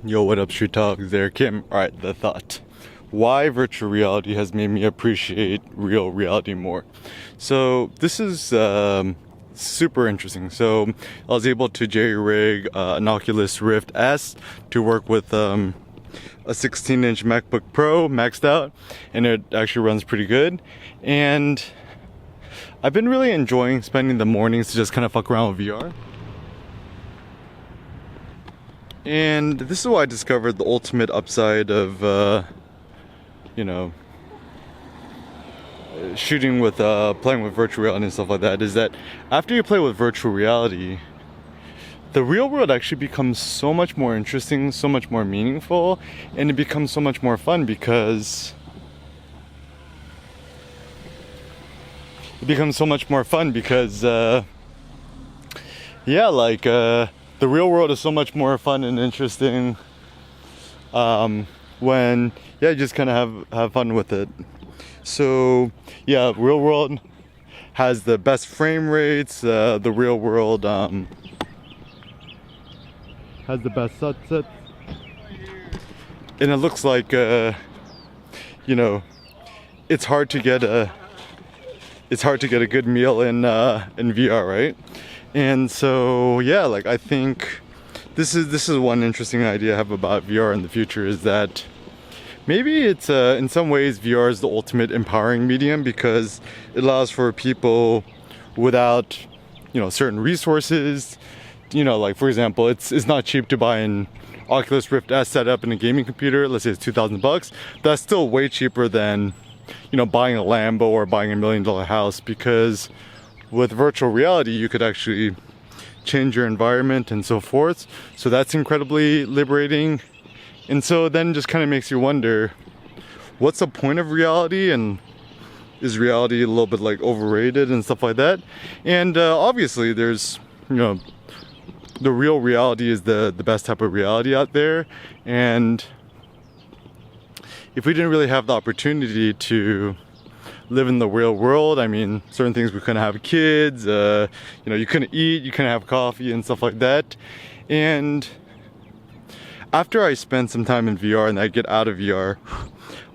Yo, what up, Street Talk? There, Kim. Alright, the thought. Why virtual reality has made me appreciate real reality more. So, this is super interesting. So, I was able to jerry rig an Oculus Rift S to work with a 16-inch MacBook Pro maxed out, and it actually runs pretty good. And I've been really enjoying spending the mornings to just kind of fuck around with VR. And this is why I discovered the ultimate upside of, shooting with, playing with virtual reality and stuff like that, is that after you play with virtual reality, the real world actually becomes so much more interesting, so much more meaningful, and it becomes so much more fun because the real world is so much more fun and interesting when you just kind of have fun with it. So yeah, real world has the best frame rates. The real world has the best sunsets, and it looks like it's hard to get a good meal in VR, right? And so yeah, like I think this is one interesting idea I have about VR in the future, is that maybe it's in some ways VR is the ultimate empowering medium, because it allows for people without certain resources, like for example, it's not cheap to buy an Oculus Rift S setup in a gaming computer. Let's say it's $2,000. That's still way cheaper than buying a Lambo or buying $1 million house, because with virtual reality you could actually change your environment and so forth. So that's incredibly liberating. And so then just kind of makes you wonder, what's the point of reality, and is reality a little bit like overrated and stuff like that? And obviously there's the real reality is the best type of reality out there. And if we didn't really have the opportunity to live in the real world, I mean, certain things, we couldn't have kids, you couldn't eat, you couldn't have coffee and stuff like that. And after I spend some time in VR and I get out of VR,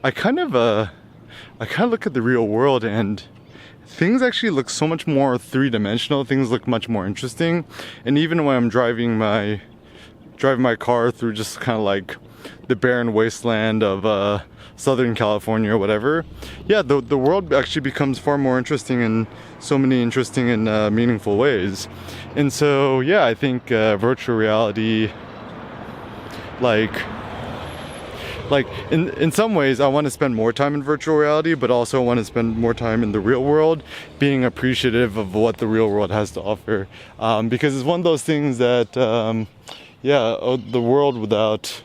I kind of look at the real world, and things actually look so much more three-dimensional. Things look much more interesting. And even when I'm driving my car through just kind of like the barren wasteland of Southern California or whatever, yeah, the world actually becomes far more interesting in so many interesting and meaningful ways. And so yeah, I think virtual reality, like in some ways I want to spend more time in virtual reality, but also want to spend more time in the real world, being appreciative of what the real world has to offer, because it's one of those things that the world without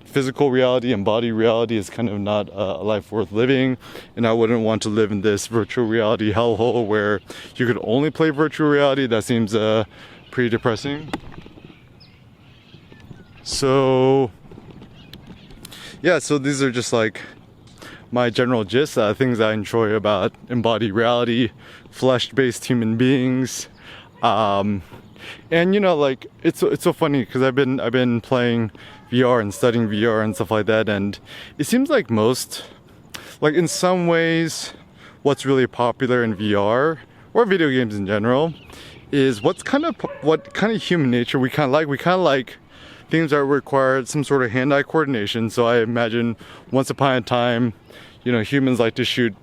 physical reality and body reality is kind of not a life worth living. And I wouldn't want to live in this virtual reality hellhole where you could only play virtual reality. That seems pretty depressing. So yeah, so these are just like my general gist, things I enjoy about embodied reality, flesh-based human beings. And like it's so funny because I've been playing VR and studying VR and stuff like that, and it seems like in some ways what's really popular in VR or video games in general is what kind of human nature we kind of like things that require some sort of hand-eye coordination. So I imagine once upon a time, humans like to shoot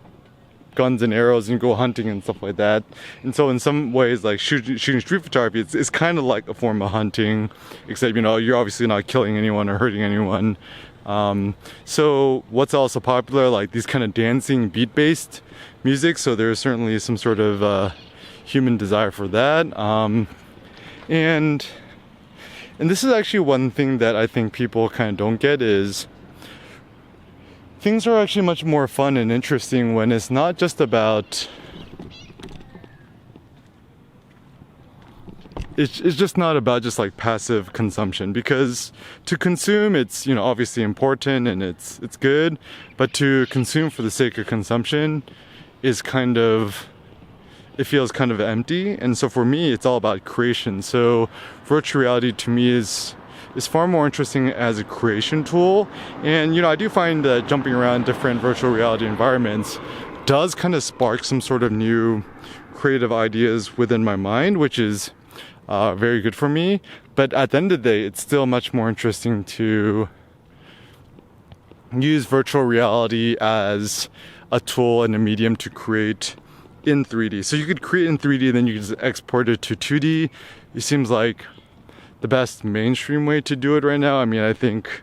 guns and arrows and go hunting and stuff like that. And so in some ways, like shooting street photography, it's kind of like a form of hunting, except you're obviously not killing anyone or hurting anyone. So what's also popular, like these kind of dancing beat-based music. So there's certainly some sort of human desire for that. And this is actually one thing that I think people kind of don't get, is things are actually much more fun and interesting when it's not just about, it's just not about just like passive consumption, because to consume, it's obviously important and it's good, but to consume for the sake of consumption is it feels kind of empty. And so for me, it's all about creation. So virtual reality to me is is far more interesting as a creation tool. And I do find that jumping around different virtual reality environments does kind of spark some sort of new creative ideas within my mind, which is very good for me. But at the end of the day, it's still much more interesting to use virtual reality as a tool and a medium to create in 3D. So you could create in 3D, then you can just export it to 2D. It seems like the best mainstream way to do it right now. I mean, I think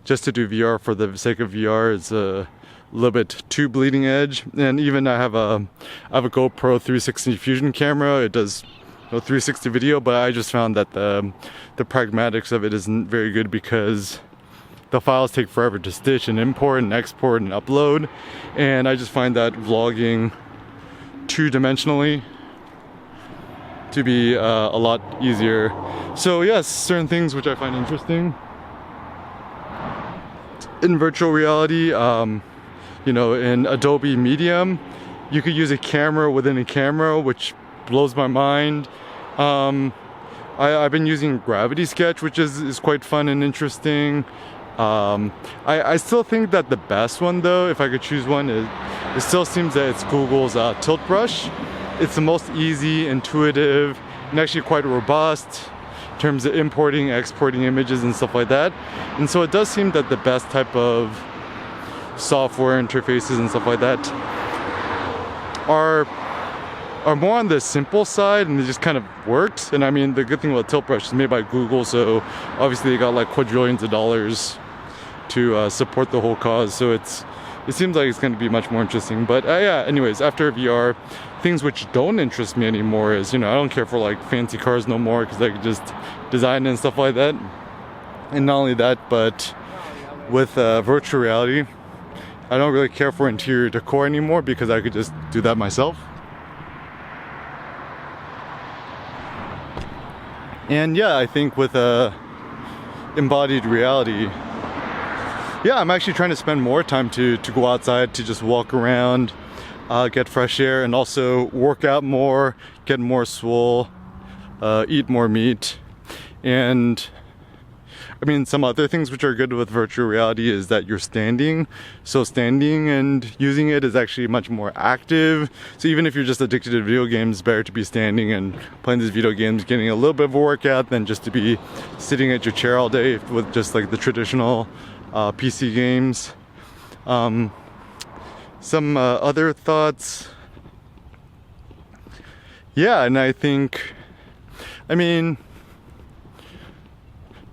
just to do VR for the sake of VR is a little bit too bleeding edge. And even I have a GoPro 360 Fusion camera. It does 360 video, but I just found that the pragmatics of it isn't very good because the files take forever to stitch and import and export and upload, and I just find that vlogging two-dimensionally to be a lot easier. So yes, certain things which I find interesting in virtual reality, in Adobe Medium, you could use a camera within a camera, which blows my mind. I've been using Gravity Sketch, which is quite fun and interesting. I still think that the best one, though, if I could choose one, it still seems that it's Google's Tilt Brush. It's the most easy, intuitive, and actually quite robust in terms of importing, exporting images and stuff like that. And so it does seem that the best type of software interfaces and stuff like that are more on the simple side, and they just kind of worked. And I mean, the good thing about Tilt Brush is made by Google, so obviously they got like quadrillions of dollars to support the whole cause. So it seems like it's going to be much more interesting. But yeah, anyways, after VR, things which don't interest me anymore is, I don't care for like fancy cars no more, because I could just design and stuff like that. And not only that, but with virtual reality, I don't really care for interior decor anymore, because I could just do that myself. And yeah, I think with embodied reality, yeah, I'm actually trying to spend more time to go outside, to just walk around, get fresh air, and also work out more, get more swole, eat more meat. And I mean, some other things which are good with virtual reality is that you're standing. So standing and using it is actually much more active. So even if you're just addicted to video games, it's better to be standing and playing these video games, getting a little bit of a workout, than just to be sitting at your chair all day with just like the traditional PC games. Some other thoughts. Yeah, and I think,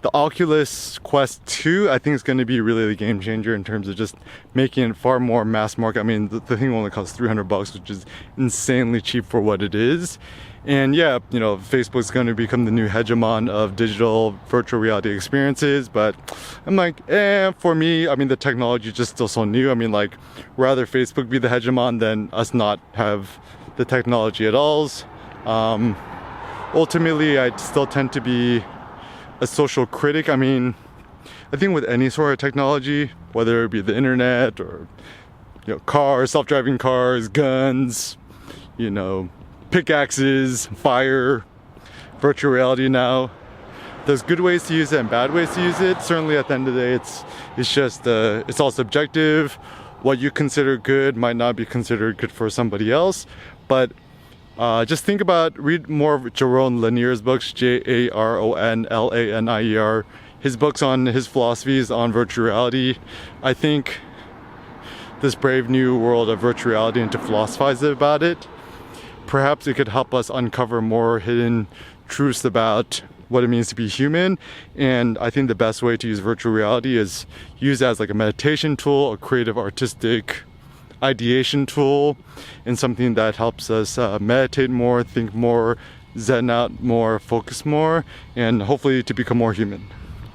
the Oculus Quest 2, I think, is going to be really the game changer in terms of just making it far more mass market. I mean, the thing only costs $300, which is insanely cheap for what it is. And yeah, Facebook's going to become the new hegemon of digital virtual reality experiences. But I'm like, for me, the technology is just still so new. Rather Facebook be the hegemon than us not have the technology at all. Ultimately, I still tend to be a social critic. I think with any sort of technology, whether it be the internet or cars, self-driving cars, guns, pickaxes, fire, virtual reality now, there's good ways to use it and bad ways to use it. Certainly at the end of the day, it's just it's all subjective. What you consider good might not be considered good for somebody else. But just read more of Jaron Lanier's books, Jaron Lanier, his books on his philosophies on virtual reality. I think this brave new world of virtual reality, and to philosophize about it, perhaps it could help us uncover more hidden truths about what it means to be human. And I think the best way to use virtual reality is use it as like a meditation tool, a creative artistic ideation tool, and something that helps us meditate more, think more, zen out more, focus more, and hopefully to become more human.